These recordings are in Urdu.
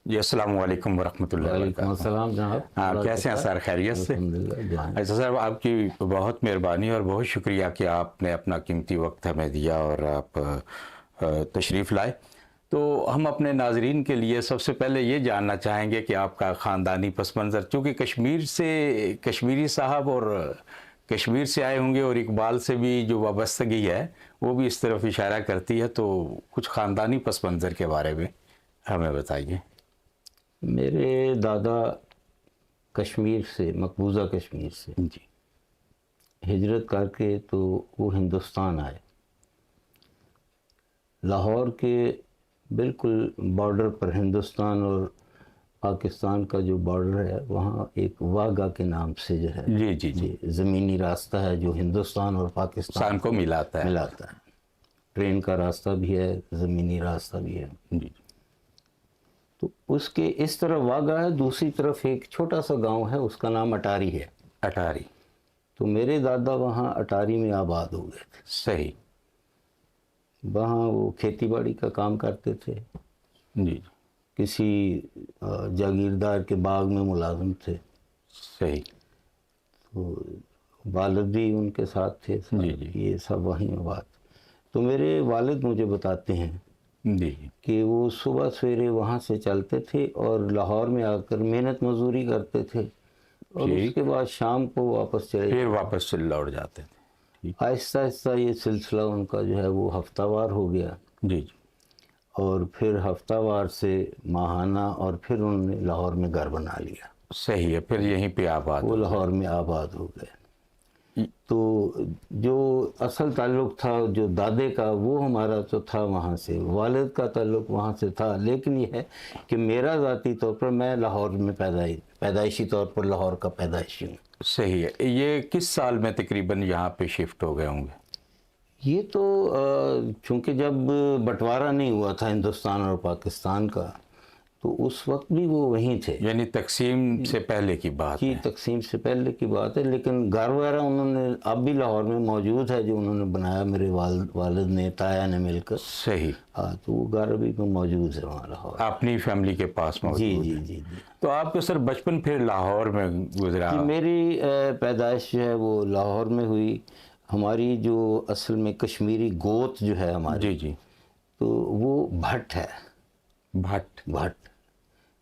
جی السلام علیکم ورحمۃ اللہ وعلیکم وبرکاتہ۔ السلام جناب۔ ہاں، کیسے ہیں سر؟ خیریت سے؟ الحمدللہ۔ اچھا سر، آپ کی بہت مہربانی اور بہت شکریہ کہ آپ نے اپنا قیمتی وقت ہمیں دیا اور آپ تشریف لائے۔ تو ہم اپنے ناظرین کے لیے سب سے پہلے یہ جاننا چاہیں گے کہ آپ کا خاندانی پس منظر، چونکہ کشمیری صاحب اور کشمیر سے آئے ہوں گے اور اقبال سے بھی جو وابستگی ہے وہ بھی اس طرف اشارہ کرتی ہے، تو کچھ خاندانی پس منظر کے بارے میں ہمیں بتائیے۔ میرے دادا کشمیر سے، مقبوضہ کشمیر سے جی ہجرت کر کے تو وہ ہندوستان آئے۔ لاہور کے بالکل بارڈر پر، ہندوستان اور پاکستان کا جو بارڈر ہے، وہاں ایک واگا کے نام سے جو ہے جی جی جی یہ زمینی راستہ ہے جو ہندوستان اور پاکستان کو ملاتا ہے۔ ملاتا ہے۔ ٹرین کا راستہ بھی ہے، زمینی راستہ بھی ہے۔ جی تو اس کے اس طرف واگا ہے، دوسری طرف ایک چھوٹا سا گاؤں ہے، اس کا نام اٹاری ہے۔ اٹاری، تو میرے دادا وہاں اٹاری میں آباد ہو گئے تھے۔ صحیح۔ وہاں وہ کھیتی باڑی کا کام کرتے تھے، جی کسی جاگیردار کے باغ میں ملازم تھے۔ صحیح۔ تو والد بھی ان کے ساتھ تھے، جی جی یہ سب وہیں آباد۔ تو میرے والد مجھے بتاتے ہیں جی کہ وہ صبح سویرے وہاں سے چلتے تھے اور لاہور میں آ کر محنت مزدوری کرتے تھے، اور اس کے بعد شام کو واپس چلے پھر واپس سے لوٹ جاتے تھے۔ آہستہ آہستہ یہ سلسلہ ان کا جو ہے وہ ہفتہ وار ہو گیا، جی جی اور پھر ہفتہ وار سے ماہانہ، اور پھر انہوں نے لاہور میں گھر بنا لیا۔ صحیح ہے، پھر یہیں پہ آباد وہ ہو لاہور میں آباد ہو گئے۔ تو جو اصل تعلق تھا جو دادے کا، وہ ہمارا تو تھا وہاں سے، والد کا تعلق وہاں سے تھا، لیکن یہ ہے کہ میرا ذاتی طور پر میں لاہور میں پیدائشی طور پر لاہور کا پیدائشی ہوں۔ صحیح ہے۔ یہ کس سال میں تقریباً یہاں پہ شفٹ ہو گئے ہوں گے؟ یہ تو چونکہ جب بٹوارہ نہیں ہوا تھا ہندوستان اور پاکستان کا، تو اس وقت بھی وہ وہیں تھے۔ یعنی تقسیم سے پہلے کی بات جی، ہے۔ تقسیم سے پہلے کی بات ہے، لیکن گھر وغیرہ انہوں نے اب بھی لاہور میں موجود ہے، جو انہوں نے بنایا میرے والد نے، تایا نے مل کر۔ صحیح۔ ہاں، تو وہ گھر ابھی بھی موجود ہے وہاں لاہور۔ اپنی فیملی کے پاس موجود جی ہے۔ جی جی جی تو آپ کو سر بچپن پھر لاہور میں گزرا؟ جی، میری پیدائش جو ہے وہ لاہور میں ہوئی۔ ہماری جو اصل میں کشمیری گوت جو ہے ہماری، جی جی، تو وہ بھٹ ہے۔ بھٹ،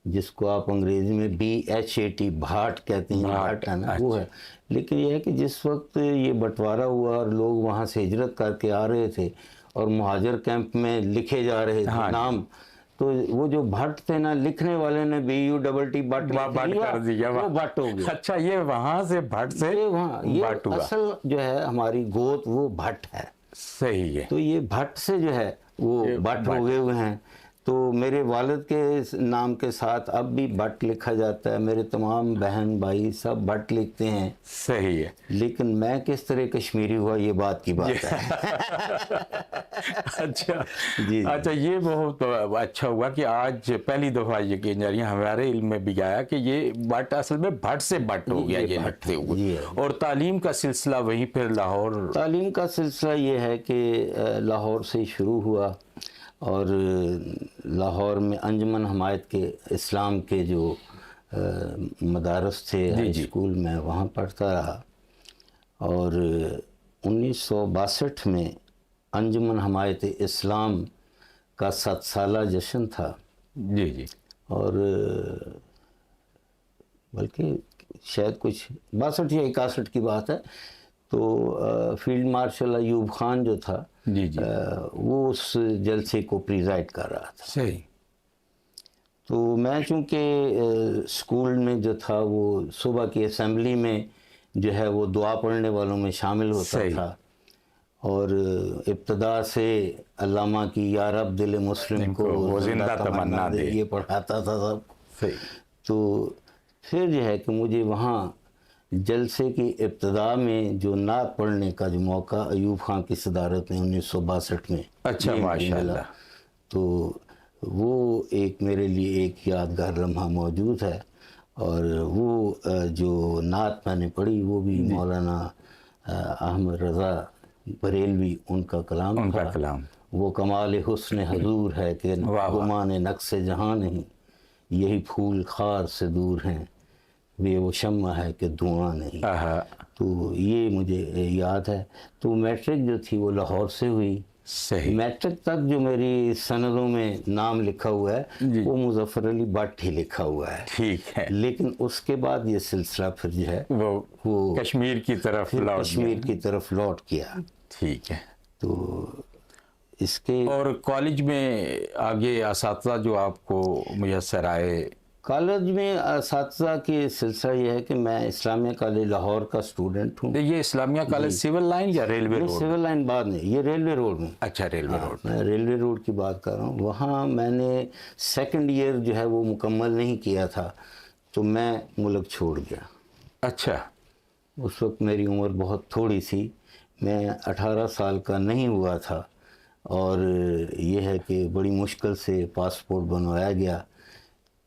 جس کو آپ انگریزی میں BHAT بھاٹ کہتے ہیں، بھٹ ہے نا، وہ ہے۔ لیکن یہ ہے کہ جس وقت یہ بٹوارہ ہوا اور لوگ وہاں سے ہجرت کر کے آ رہے تھے اور مہاجر کیمپ میں لکھے جا رہے تھے نام، تو وہ جو بھٹ تھے نا، لکھنے والے نے BUTT بٹ کر دیا، وہ بھٹ ہو گیا۔ اچھا، یہ وہاں سے بھٹ سے وہاں بھٹ یہ ہوا۔ اصل جو ہے ہماری گوت وہ بھٹ ہے۔ صحیح ہے۔ تو یہ بھٹ سے جو ہے وہ بٹ ہو گئے ہوئے ہیں۔ تو میرے والد کے نام کے ساتھ اب بھی بٹ لکھا جاتا ہے، میرے تمام بہن بھائی سب بٹ لکھتے ہیں۔ صحیح ہے۔ لیکن میں کس طرح کشمیری ہوا، یہ بات کی بات ہے۔ اچھا جی اچھا، یہ بہت اچھا ہوا کہ آج پہلی دفعہ یہ کہ ہمارے علم میں بھی آیا کہ یہ بٹ اصل میں بھٹ سے بٹ ہو گیا، یہ لکھتے ہوئے۔ اور تعلیم کا سلسلہ وہیں پھر لاہور؟ تعلیم کا سلسلہ یہ ہے کہ لاہور سے شروع ہوا، اور لاہور میں انجمن حمایت کے اسلام کے جو مدارس تھے، ہائی اسکول میں وہاں پڑھتا رہا۔ اور 1962 میں انجمن حمایت اسلام کا 7 سالہ جشن تھا۔ جی جی، اور بلکہ شاید کچھ 62 یا 61 کی بات ہے، تو فیلڈ مارشل ایوب خان جو تھا، جی جی، وہ اس جلسے کو پریزائڈ کر رہا تھا۔ صحیح۔ تو میں چونکہ اسکول میں جو تھا وہ صبح کی اسمبلی میں جو ہے وہ دعا پڑھنے والوں میں شامل ہوتا تھا، اور ابتدا سے علامہ کی یا رب دل مسلم کو زندہ تمنا دے، یہ پڑھاتا تھا سب۔ صحیح۔ تو پھر جو ہے کہ مجھے وہاں جلسے کی ابتدا میں جو نعت پڑھنے کا جو موقع ایوب خان کی صدارت میں 1962 میں، اچھا، ماشاءاللہ۔ تو وہ ایک میرے لیے ایک یادگار لمحہ موجود ہے۔ اور وہ جو نعت میں نے پڑھی وہ بھی مولانا احمد رضا بریلوی ان کا کلام تھا۔ وہ کمال حسن حضور ہے کہ گمان نقص جہاں نہیں، یہی پھول خار سے دور ہیں، یہ وہ شمع ہے کہ دھواں نہیں. تو یہ مجھے یاد ہے. تو میٹرک جو تھی وہ لاہور سے ہوئی. صحیح. میٹرک تک جو میری سندوں میں نام لکھا ہوا ہے جی. وہ مظفر علی بٹ ہی لکھا ہوا ہے. ٹھیک ہے. لیکن اس کے بعد یہ سلسلہ پھر جو ہے وہ کشمیر کی طرف پھر لوٹ کشمیر کی طرف لوٹ گیا. ٹھیک ہے. تو اس کے اور کالج میں آگے اساتذہ جو آپ کو میسر آئے؟ کالج میں اساتذہ کے سلسلہ یہ ہے کہ میں اسلامیہ کالج لاہور کا اسٹوڈنٹ ہوں. یہ اسلامیہ کالج سول لائن یا ریلوے روڈ؟ سول لائن بعد میں، یہ ریلوے روڈ میں. اچھا ریلوے روڈ. میں ریلوے روڈ کی بات کر رہا ہوں. وہاں میں نے سیکنڈ ایئر جو ہے وہ مکمل نہیں کیا تھا تو میں ملک چھوڑ گیا. اچھا. اس وقت میری عمر بہت تھوڑی سی، میں 18 سال کا نہیں ہوا تھا، اور یہ ہے کہ بڑی مشکل سے پاسپورٹ بنوایا گیا.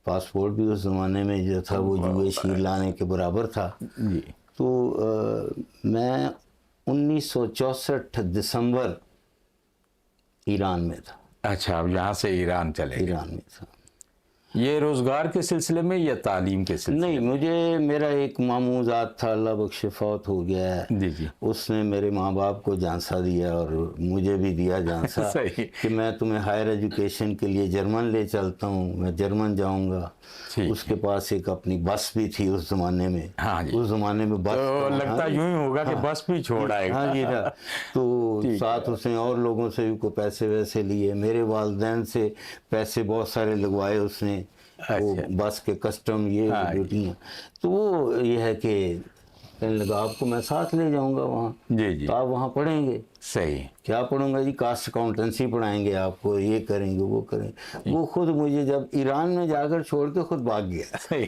پاسپورٹ بھی اس زمانے میں جو تھا وہ جوئے شیر لانے کے برابر تھا. جی. تو میں 1964 دسمبر ایران میں تھا. اچھا، اب یہاں سے ایران چلے گئے. ایران میں تھا. یہ روزگار کے سلسلے میں یا تعلیم کے سلسلے؟ نہیں، مجھے میرا ایک ماموں ذات تھا، اللہ بخش، فوت ہو گیا ہے. جی جی. اس نے میرے ماں باپ کو جانسا دیا اور مجھے بھی دیا جانسا صحیح. کہ میں تمہیں ہائر ایجوکیشن کے لیے جرمن لے چلتا ہوں، میں جرمن جاؤں گا. اس کے پاس ایک اپنی بس بھی تھی اس زمانے میں. ہاں جی. اس زمانے میں بس تو لگتا یوں ہی ہوگا کہ بس بھی چھوڑ آئے گا. ہاں جی. تو ساتھ اس نے اور لوگوں سے بھی کوئی پیسے ویسے لیے. میرے والدین سے پیسے بہت سارے لگوائے اس نے، وہ بس کے کسٹم یہ ڈیوٹیاں. تو وہ یہ ہے کہ کہنے لگا آپ کو میں ساتھ لے جاؤں گا وہاں. جی جی. تو آپ وہاں پڑھیں گے. صحیح. کیا پڑھوں گا جی؟ کاسٹ اکاؤنٹنسی پڑھائیں گے آپ کو، یہ کریں گے وہ کریں گے. وہ خود مجھے جب ایران میں جا کر چھوڑ کے خود بھاگ گیا. صحیح.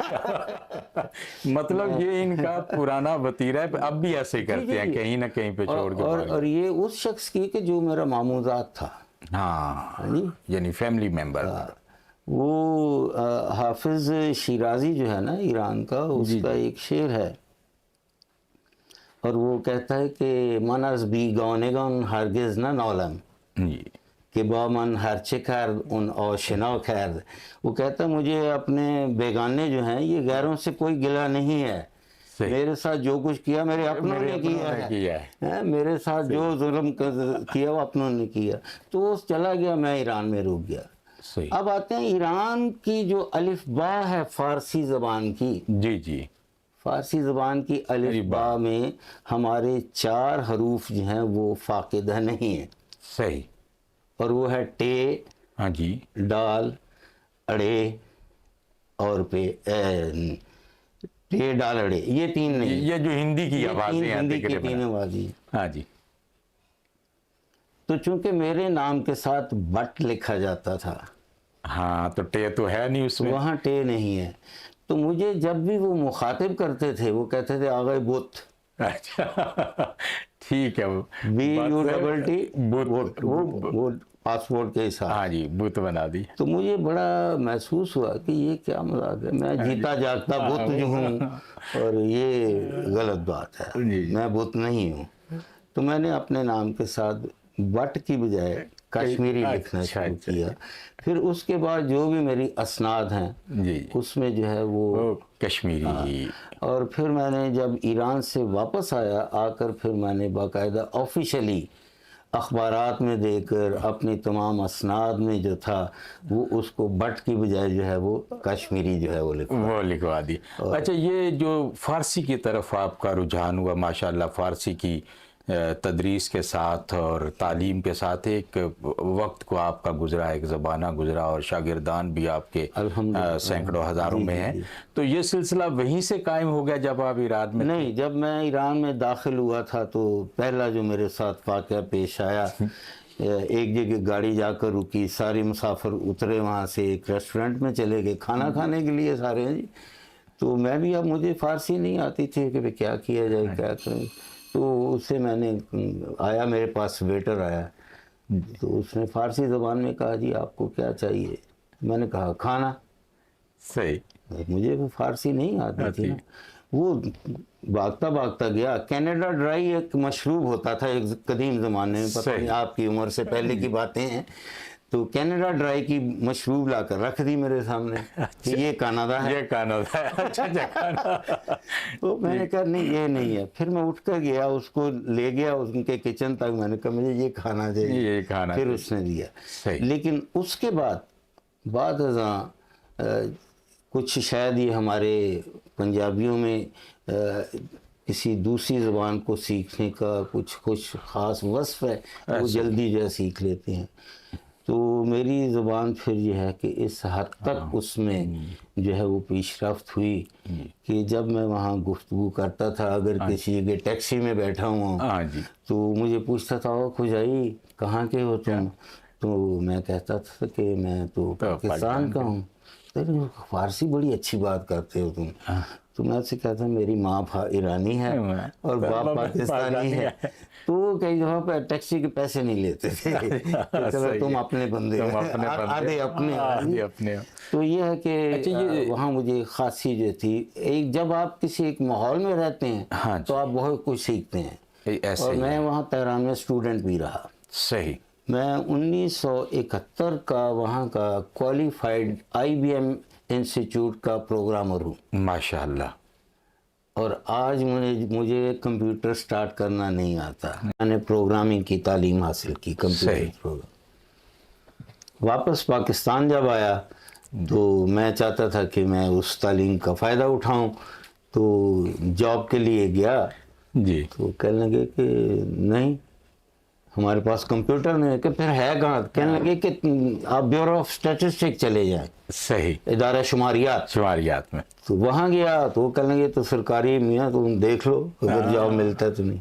مطلب یہ ان کا پرانا وتیرہ ہے، اب بھی ایسے کرتے ہیں، کہیں نہ کہیں پہ چھوڑ کے. اور یہ اس شخص کی کہ جو میرا ماموں ذات تھا. ہاں، یعنی فیملی ممبر. وہ حافظ شیرازی جو ہے نا ایران کا، اس کا ایک شعر ہے، اور وہ کہتا ہے کہ من از بیگانگان ہرگز نہ نالم کہ با من ہرچه کرد ان آشنا کرد. وہ کہتا ہے مجھے اپنے بیگانے جو ہیں یہ غیروں سے کوئی گلہ نہیں ہے. میرے ساتھ جو کچھ کیا میرے اپنوں نے کیا ہے. میرے ساتھ جو ظلم کیا وہ اپنوں نے کیا. تو وہ چلا گیا، میں ایران میں رک گیا. اب آتے ہیں ایران کی جو الف با ہے فارسی زبان کی. جی جی. فارسی زبان کی الف با میں ہمارے 4 حروف جو ہیں وہ فاقدہ نہیں ہیں. صحیح. اور وہ ہے ٹے، ہاں جی، ڈال، اڑے اور پہ ٹے ڈال اڑے، یہ 3 نہیں. یہ جو ہندی کی آوازیں ہیں، ہندی کی 3 آوازیں. ہاں جی. تو چونکہ میرے نام کے ساتھ بٹ لکھا جاتا تھا، ہاں، تو ٹے تو ہے نہیں اس میں، وہاں ٹے نہیں ہے. تو مجھے جب بھی وہ مخاطب کرتے تھے وہ کہتے تھے آغا بت. اچھا، ٹھیک ہے. BUT وہ پاسپورٹ کے حساب. ہاں جی، بت بنا دی. تو مجھے بڑا محسوس ہوا کہ یہ کیا مذاق ہے، میں جیتا جاگتا بت جو ہوں اور یہ غلط بات ہے، میں بت نہیں ہوں. تو میں نے اپنے نام کے ساتھ بٹ کی بجائے کشمیری لکھنا شروع کیا. پھر اس کے بعد جو بھی میری اسناد ہیں اس میں جو ہے وہ کشمیری. اور پھر میں نے جب ایران سے واپس آ کر پھر میں نے باقاعدہ آفیشلی اخبارات میں دے کر اپنی تمام اسناد میں جو تھا وہ اس کو بٹ کی بجائے جو ہے وہ کشمیری جو ہے وہ لکھوا دی. اچھا، یہ جو فارسی کی طرف آپ کا رجحان ہوا، ماشاءاللہ فارسی کی تدریس کے ساتھ اور تعلیم کے ساتھ ایک وقت کو آپ کا گزرا، ایک زمانہ گزرا، اور شاگردان بھی آپ کے سینکڑوں ہزاروں میں ہیں. تو یہ سلسلہ وہیں سے قائم ہو گیا جب آپ ایران میں؟ نہیں، جب میں ایران میں داخل ہوا تھا تو پہلا جو میرے ساتھ واقعہ پیش آیا، ایک جگہ گاڑی جا کر رکی، سارے مسافر اترے وہاں سے، ایک ریسٹورنٹ میں چلے گئے کھانا کھانے کے لیے سارے. تو میں بھی، اب مجھے فارسی نہیں آتی تھی کہ کیا کیا جائے، کیا کریں. تو اس سے میں نے آیا، میرے پاس ویٹر آیا، تو اس نے فارسی زبان میں کہا جی آپ کو کیا چاہیے. میں نے کہا کھانا. صحیح. مجھے وہ فارسی نہیں آتی تھی. وہ بھاگتا بھاگتا گیا. کینیڈا ڈرائی ایک مشروب ہوتا تھا ایک قدیم زمانے میں، پتہ نہیں آپ کی عمر سے پہلے کی باتیں ہیں. تو کینیڈا ڈرائی کی مشروب لا کر رکھ دی میرے سامنے کہ یہ کاناڈا ہے. یہ کاناڈا ہے. اچھا. تو میں نے کہا نہیں یہ نہیں ہے. پھر میں اٹھ کر گیا, اس کو لے گیا ان کے کچن تک, میں نے کہا مجھے یہ کھانا چاہیے, یہ کھانا. پھر اس نے دیا. صحیح. لیکن اس کے بعد ازاں کچھ شاید یہ ہمارے پنجابیوں میں کسی دوسری زبان کو سیکھنے کا کچھ خاص وصف ہے, وہ جلدی جو ہے سیکھ لیتے ہیں. تو میری زبان پھر یہ ہے کہ اس حد تک اس میں جو ہے وہ پیش رفت ہوئی کہ جب میں وہاں گفتگو کرتا تھا, اگر کسی جگہ ٹیکسی میں بیٹھا ہوا تو مجھے پوچھتا تھا او کھجائی کہاں کے ہو تم, تو میں کہتا تھا کہ میں تو پاکستان کا ہوں. فارسی بڑی اچھی بات کرتے ہو تم. تو میں سے کہتا ہوں میری ماں ایرانی ہے اور باپ پاکستانی ہے. تو وہ کئی دفعہ پہ ٹیکسی کے پیسے نہیں لیتے تھے, تم اپنے بندے آدھے اپنے. تو یہ ہے کہ وہاں مجھے خاصی جو تھی, جب آپ کسی ایک ماحول میں رہتے ہیں تو آپ بہت کچھ سیکھتے ہیں. اور میں وہاں تہران میں اسٹوڈنٹ بھی رہا. صحیح. میں 1971 کا وہاں کا کوالیفائڈ IBM انسٹیٹیوٹ کا پروگرامر ہوں. ماشاءاللہ. اور آج مجھے کمپیوٹر سٹارٹ کرنا نہیں آتا. میں نے پروگرامنگ کی تعلیم حاصل کی, کمپیوٹر پروگرام. واپس پاکستان جب آیا تو میں چاہتا تھا کہ میں اس تعلیم کا فائدہ اٹھاؤں, تو جاب کے لیے گیا. جی. تو کہنے لگے کہ نہیں ہمارے پاس کمپیوٹر نہیں. کہ پھر ہے کہاں؟ کہنے لگے کہ آپ بیورو آف اسٹیٹسٹک چلے جائیں. صحیح. ادارہ شماریات میں. تو وہاں گیا تو وہ کہنے لگے تو سرکاری میاں تم دیکھ لو اگر جاب ملتا ہے تو نہیں.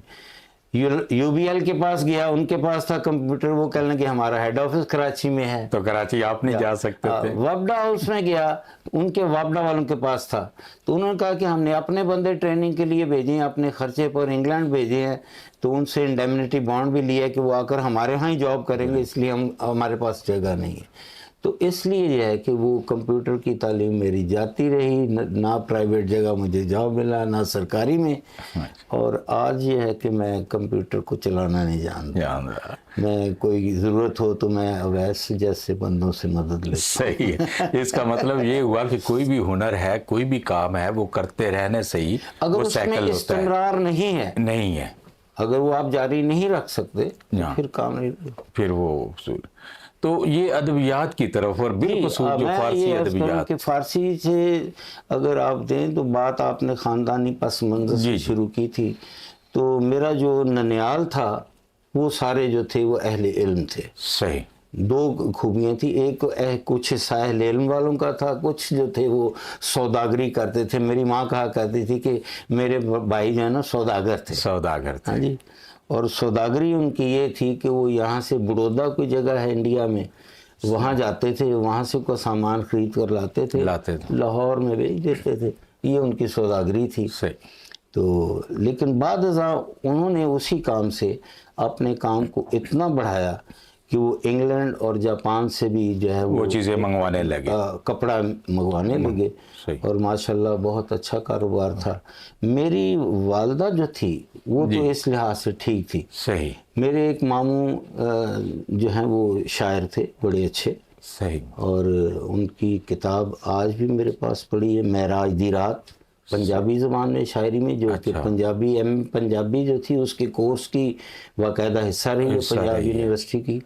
UBL کے پاس گیا, ان کے پاس تھا کمپیوٹر. وہ کہنے لگے ہمارا ہیڈ آفس کراچی میں ہے, تو کراچی آپ نہیں جا سکتے تھے. وابڈا ہاؤس میں گیا, ان کے وابڈا والوں کے پاس تھا. تو انہوں نے کہا کہ ہم نے اپنے بندے ٹریننگ کے لیے بھیجے ہیں, اپنے خرچے پر انگلینڈ بھیجے ہیں, تو ان سے انڈیمنیٹی بانڈ بھی لیا کہ وہ آ کر ہمارے ہاں ہی جاب کریں گے, اس لیے ہمارے پاس جگہ نہیں ہے. تو اس لیے یہ ہے کہ وہ کمپیوٹر کی تعلیم میری جاتی رہی, نہ پرائیویٹ جگہ مجھے جاب ملا, نہ سرکاری میں. اور آج یہ ہے کہ میں کمپیوٹر کو چلانا نہیں جانتا. میں کوئی ضرورت ہو تو میں اویس جیسے بندوں سے مدد لیتا. صحیح ہے. اس کا مطلب یہ ہوا کہ کوئی بھی ہنر ہے, کوئی بھی کام ہے, وہ کرتے رہنے سے ہی اگر اس میں استمرار نہیں ہے, اگر وہ آپ جاری نہیں رکھ سکتے پھر کام نہیں, پھر وہ اصول. تو یہ ادبیات کی طرف, اور بالخصوص جو فارسی ادبیات, کہ فارسی سے اگر آپ دیں تو بات آپ نے خاندانی پس منظر سے شروع کی تھی. تو میرا جو ننیال تھا وہ سارے جو تھے وہ اہل علم تھے. صحیح. 2 خوبیاں تھیں, ایک کچھ حصہ اہل علم والوں کا تھا, کچھ جو تھے وہ سوداگری کرتے تھے. میری ماں کہا کرتی تھی کہ میرے بھائی جو ہے نا سوداگر تھے. ہاں جی. اور سوداگری ان کی یہ تھی کہ وہ یہاں سے بڑودا کوئی جگہ ہے انڈیا میں, وہاں جاتے تھے, وہاں سے کوئی سامان خرید کر لاتے تھے, لاہور میں بیچ دیتے تھے. یہ ان کی سوداگری تھی. تو لیکن بعد ازاں انہوں نے اسی کام سے اپنے کام کو اتنا بڑھایا کہ وہ انگلینڈ اور جاپان سے بھی جو ہے وہ چیزیں منگوانے لگے, کپڑا منگوانے لگے. اور ماشاءاللہ بہت اچھا کاروبار تھا. میری والدہ جو تھی وہ تو اس لحاظ سے ٹھیک تھی. صحیح. میرے ایک ماموں جو ہیں وہ شاعر تھے بڑے اچھے. صحیح. اور ان کی کتاب آج بھی میرے پاس پڑھی ہے, معراج دی رات, پنجابی زبان میں شاعری میں, جو کہ پنجابی جو تھی اس کے کورس کی باقاعدہ حصہ رہی ہے پنجاب یونیورسٹی کی.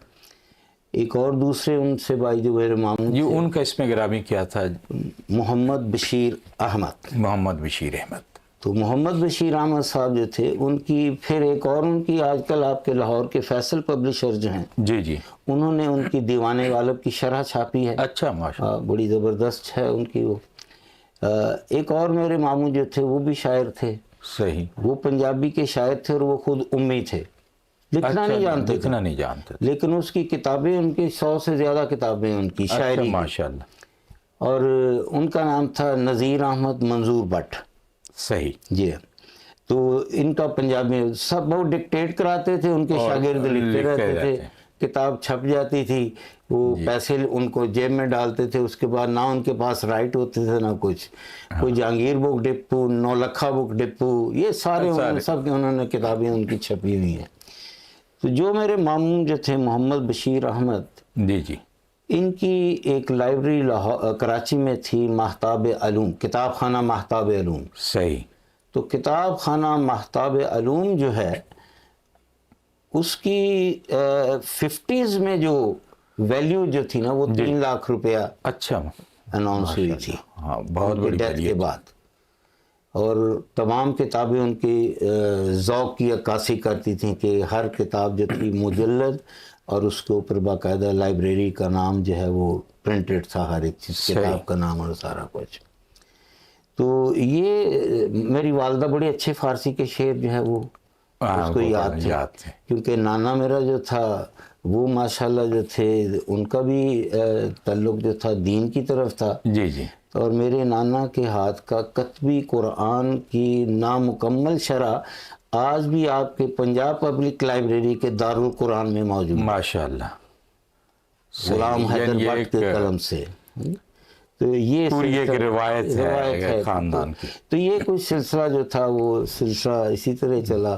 ایک اور دوسرے ان سے بھائی جو میرے ماموں تھے, ان کا اسم گرامی کیا تھا؟ محمد بشیر احمد. تو محمد بشیر احمد صاحب جو تھے, ان کی پھر ایک اور ان کی آج کل آپ کے لاہور کے فیصل پبلشر جو ہیں, جی, انہوں نے ان کی دیوان غالب کی شرح چھاپی ہے. اچھا, ماشاءاللہ, بڑی زبردست ہے ان کی وہ. ایک اور میرے ماموں جو تھے وہ بھی شاعر تھے. صحیح. وہ پنجابی کے شاعر تھے اور وہ خود امی تھے, لکھنا نہیں جانتے تھے, لیکن اس کی کتابیں, ان کی 100 سے زیادہ کتابیں ان کی شاعری. ماشاءاللہ. اور ان کا نام تھا نذیر احمد منظور بٹ. صحیح. جی. تو ان کا پنجابی سب بہت ڈکٹیٹ کراتے تھے, ان کے شاگرد لکھتے رہتے تھے, کتاب چھپ جاتی تھی, وہ پیسے ان کو جیب میں ڈالتے تھے. اس کے بعد نہ ان کے پاس رائٹ ہوتے تھے نہ کچھ. کوئی Jahangir book depot, Naulakha book depot, یہ سارے سب انہوں نے کتابیں ان کی چھپی ہوئی ہیں. تو جو میرے ماموں جو تھے محمد بشیر احمد, جی, ان کی ایک لائبریری کراچی میں تھی، ماہتاب علوم، کتاب خانہ ماہتاب علوم. صحیح. تو کتاب خانہ ماہتاب علوم جو ہے اس کی 50s میں جو ویلیو جو تھی نا وہ 3 لاکھ روپیہ اچھا اناؤنس ہوئی تھی. ہاں بہت بڑی ڈیتھ کے بعد. اور تمام کتابیں ان کی ذوق کی عکاسی کرتی تھیں کہ ہر کتاب جو تھی مجلد اور اس کے اوپر باقاعدہ لائبریری کا نام جو ہے وہ پرنٹڈ تھا، ہر ایک چیز کتاب کا نام اور سارا کچھ. تو یہ میری والدہ بڑے اچھے فارسی کے شعر جو ہے وہ اس کو یاد تھے، کیونکہ نانا میرا جو تھا وہ ماشاءاللہ جو تھے ان کا بھی تعلق جو تھا دین کی طرف تھا. جی جی. اور میرے نانا کے ہاتھ کا کتبی قرآن کی نامکمل شرح آج بھی آپ کے پنجاب پبلک لائبریری کے دارالقرآن میں موجود ہے، ماشاءاللہ. غلام حیدر بٹ کے قلم سے. تو یہ پوری ایک روایت ہے خاندان کی. تو یہ کچھ سلسلہ جو تھا وہ سلسلہ اسی طرح چلا.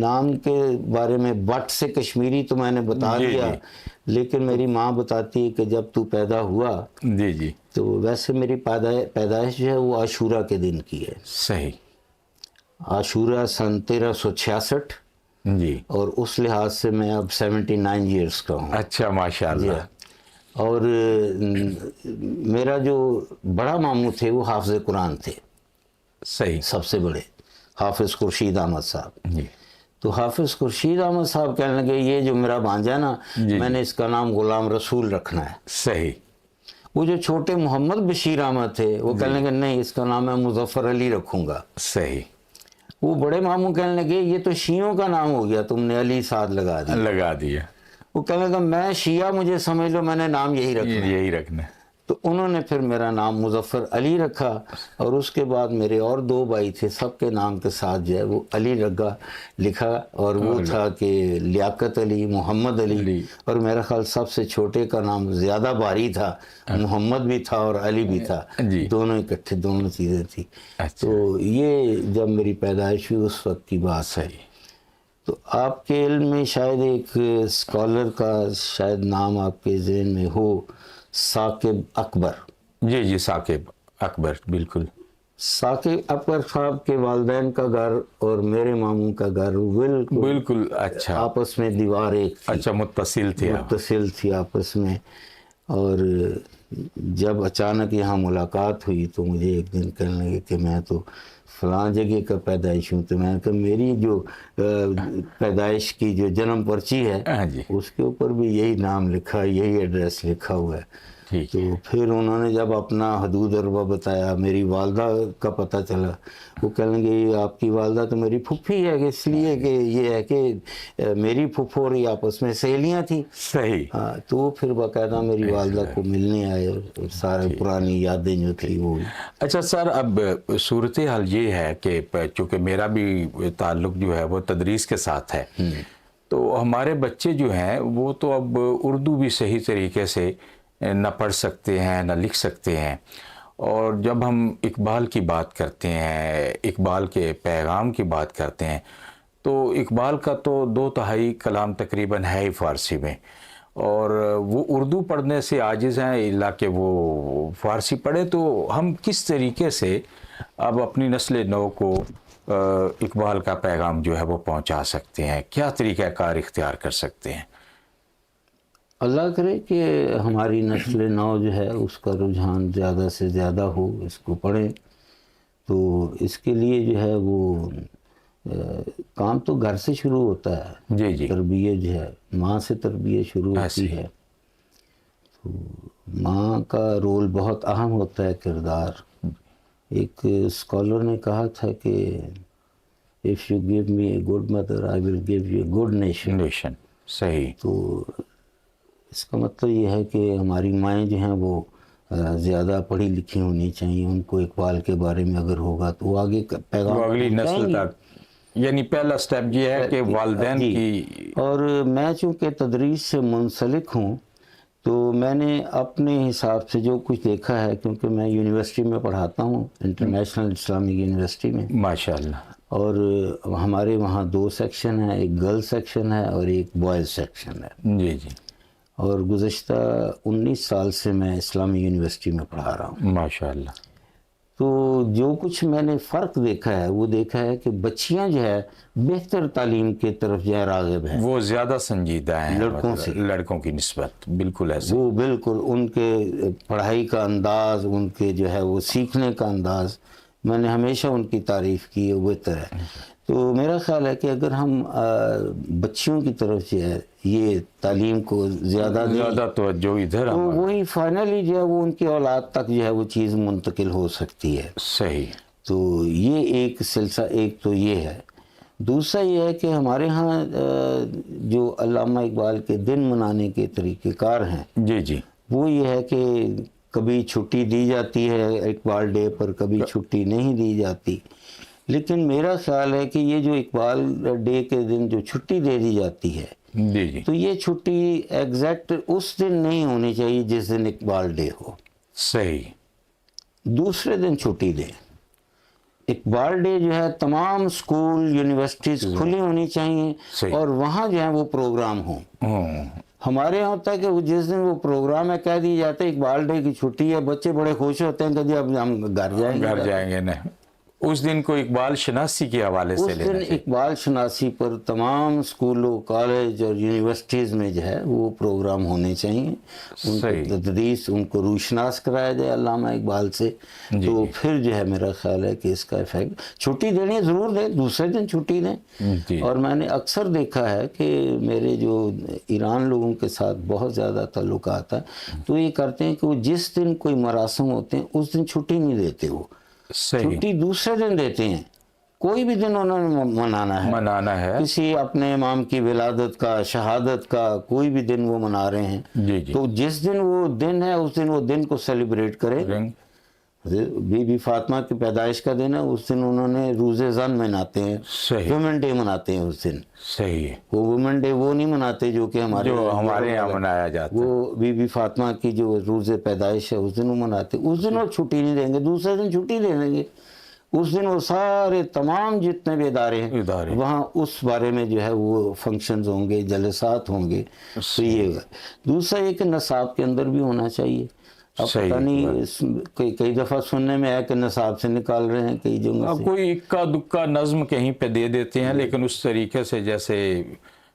نام کے بارے میں بٹ سے کشمیری تو میں نے بتا دیا، لیکن میری ماں بتاتی ہے کہ جب تو پیدا ہوا جی جی تو ویسے میری پیدائش جو ہے وہ عاشورہ کے دن کی ہے. صحیح. عاشورہ سن 1366 جی. اور اس لحاظ سے میں اب 79 ایئرس کا ہوں. اچھا ماشاءاللہ. اور میرا جو بڑا ماموں تھے وہ حافظ قرآن تھے. صحیح. سب سے بڑے حافظ خورشید احمد صاحب. جی. تو حافظ خورشید احمد صاحب کہنے لگے یہ جو میرا بھانجا نا میں نے اس کا نام غلام رسول رکھنا ہے. صحیح. وہ جو چھوٹے محمد بشیر احمد تھے وہ کہنے لگے نہیں اس کا نام میں مظفر علی رکھوں گا. صحیح. وہ بڑے ماموں کہنے لگے یہ تو شیعوں کا نام ہو گیا، تم نے علی سعد لگا دیا. وہ کہنے لگا میں شیعہ مجھے سمجھ لو، میں نے نام یہی رکھنا ہے. تو انہوں نے پھر میرا نام مظفر علی رکھا. اور اس کے بعد میرے اور 2 بھائی تھے، سب کے نام کے ساتھ جو ہے وہ علی لکھا. اور وہ تھا کہ لیاقت علی، محمد علی. اور میرا خیال سب سے چھوٹے کا نام زیادہ بھاری تھا، محمد بھی تھا اور علی بھی تھا. دونوں اکٹھے، دونوں چیزیں تھی. تو یہ جب میری پیدائش ہوئی اس وقت کی بات ہے. تو آپ کے علم میں شاید ایک اسکالر کا شاید نام آپ کے ذہن میں ہو، ثاقب اکبر. جی جی ثاقب اکبر. بالکل. ثاقب اکبر صاحب کے والدین کا گھر اور میرے ماموں کا گھر بالکل اچھا آپس میں دیوار ایک تھی. اچھا متصل تھی آپس میں. اور جب اچانک یہاں ملاقات ہوئی تو مجھے ایک دن کہنے لگے کہ میں تو فلاں جگہ کا پیدائش ہوں. تو میں نے کہا میری جو پیدائش کی جو جنم پرچی ہے اس کے اوپر بھی یہی نام لکھا ہے، یہی ایڈریس لکھا ہوا ہے. تو پھر انہوں نے جب اپنا حدود اربہ بتایا، میری والدہ کا پتہ چلا، وہ کہنے لگے آپ کی والدہ تو میری پھپھی ہے، اس لیے کہ یہ ہے کہ میری پھپھو اور یہ آپس میں سہیلیاں تھیں. صحیح. تو پھر باقاعدہ میری والدہ کو ملنے آئے اور سارے پرانی یادیں جو تھی وہ. اچھا سر، اب صورتحال یہ ہے کہ چونکہ میرا بھی تعلق جو ہے وہ تدریس کے ساتھ ہے، تو ہمارے بچے جو ہیں وہ تو اب اردو بھی صحیح طریقے سے نہ پڑھ سکتے ہیں نہ لکھ سکتے ہیں. اور جب ہم اقبال کی بات کرتے ہیں، اقبال کے پیغام کی بات کرتے ہیں، تو اقبال کا تو 2/3 کلام تقریباً ہے ہی فارسی میں، اور وہ اردو پڑھنے سے عاجز ہیں الا کہ وہ فارسی پڑھے. تو ہم کس طریقے سے اب اپنی نسل نو کو اقبال کا پیغام جو ہے وہ پہنچا سکتے ہیں؟ کیا طریقہ کار اختیار کر سکتے ہیں؟ اللہ کرے کہ ہماری نسل نو جو ہے اس کا رجحان زیادہ سے زیادہ ہو، اس کو پڑھیں. تو اس کے لیے جو ہے وہ کام تو گھر سے شروع ہوتا ہے. جی جی. تربیت جو ہے ماں سے تربیت شروع ہوتی ہے. تو ماں کا رول بہت اہم ہوتا ہے، کردار. ایک اسکالر نے کہا تھا کہ if you give me a good mother I will give you a good nation. صحیح. تو اس کا مطلب یہ ہے کہ ہماری مائیں جو ہیں وہ زیادہ پڑھی لکھی ہونی چاہیے. ان کو اقبال کے بارے میں اگر ہوگا تو وہ آگے پیغام اگلی نسل تک، یعنی پہلا سٹیپ یہ ہے کہ والدین کی. اور میں چونکہ تدریس سے منسلک ہوں تو میں نے اپنے حساب سے جو کچھ دیکھا ہے، کیونکہ میں یونیورسٹی میں پڑھاتا ہوں، انٹرنیشنل اسلامک یونیورسٹی میں ماشاءاللہ. اور ہمارے وہاں 2 سیکشن ہیں، ایک گرل سیکشن ہے اور ایک بوائز سیکشن ہے. جی جی. اور گزشتہ 19 سال سے میں اسلامی یونیورسٹی میں پڑھا رہا ہوں. ماشاء اللہ. تو جو کچھ میں نے فرق دیکھا ہے وہ دیکھا ہے کہ بچیاں جو ہے بہتر تعلیم کی طرف جو ہے راغب ہیں. وہ زیادہ سنجیدہ ہیں لڑکوں سے. لڑکوں کی نسبت. بالکل ایسے. وہ بالکل ان کے پڑھائی کا انداز، ان کے جو ہے وہ سیکھنے کا انداز، میں نے ہمیشہ ان کی تعریف کی ہے، وہ بہتر ہے. تو میرا خیال ہے کہ اگر ہم بچیوں کی طرف جو ہے یہ تعلیم کو زیادہ توجہ ادھر تو وہی فائنلی جو ہے وہ ان کی اولاد تک جو ہے وہ چیز منتقل ہو سکتی ہے. صحیح. تو یہ ایک سلسلہ، ایک تو یہ ہے. دوسرا یہ ہے کہ ہمارے ہاں جو علامہ اقبال کے دن منانے کے طریقہ کار ہیں، جی جی، وہ یہ ہے کہ کبھی چھٹی دی جاتی ہے اقبال ڈے پر، کبھی چھٹی نہیں دی جاتی. لیکن میرا خیال ہے کہ یہ جو اقبال ڈے کے دن جو چھٹی دے دی جاتی ہے، جی جی، تو یہ چھٹی ایگزیکٹ اس دن نہیں ہونی چاہیے جس دن اقبال ڈے ہو. صحیح. دوسرے دن چھٹی دیں. اقبال ڈے جو ہے تمام سکول یونیورسٹیز کھلی ہونی چاہیے اور وہاں جو ہے وہ پروگرام ہوں. ہمارے یہاں ہوتا ہے کہ جس دن وہ پروگرام ہے کہہ دی جاتا ہے اقبال ڈے کی چھٹی ہے، بچے بڑے خوش ہوتے ہیں کہ جی اب ہم گھر جائیں گے. نا اس دن کو اقبال شناسی کے حوالے سے اس دن اقبال شناسی پر تمام اسکولوں، کالج اور یونیورسٹیز میں جو ہے وہ پروگرام ہونے چاہیے. ان کو تدریس، ان کو روشناس کرایا جائے علامہ اقبال سے. تو پھر جو ہے میرا خیال ہے کہ اس کا ایفیکٹ، چھٹی دینی ضرور دیں، دوسرے دن چھٹی دیں. اور میں نے اکثر دیکھا ہے کہ میرے جو ایران لوگوں کے ساتھ بہت زیادہ تعلقات ہیں تو یہ کرتے ہیں کہ وہ جس دن کوئی مراسم ہوتے ہیں اس دن چھٹی نہیں دیتے، وہ چھٹی دوسرے دن دیتے ہیں. کوئی بھی دن انہوں نے منانا ہے، کسی اپنے امام کی ولادت کا، شہادت کا، کوئی بھی دن وہ منا رہے ہیں. تو جس دن وہ دن ہے اس دن وہ دن کو سیلیبریٹ کریں. بی بی فاطمہ کی پیدائش کا دن ہے، اس دن انہوں نے روز زن مناتے ہیں، ویمن ڈے مناتے ہیں اس دن. صحیح. وہ ویمن ڈے وہ نہیں مناتے جو کہ ہمارے یہاں منایا جاتا ہے. وہ بی بی فاطمہ کی جو روز پیدائش ہے اس دن وہ مناتے. اس دن وہ چھٹی نہیں دیں گے، دوسرے دن چھٹی دے دیں گے. اس دن وہ سارے تمام جتنے بھی ادارے ہیں وہاں اس بارے میں جو ہے وہ فنکشنز ہوں گے، جلسات ہوں گے. تو یہ دوسرا یہ کہ نصاب کے اندر بھی ہونا چاہیے. اب پتہ نہیں کئی دفعہ سننے میں ہے کہ نصاب سے نکال رہے ہیں کئی جگہ سے. اب کوئی اکا دکا نظم کہیں پہ دے دیتے ہیں، لیکن اس طریقے سے جیسے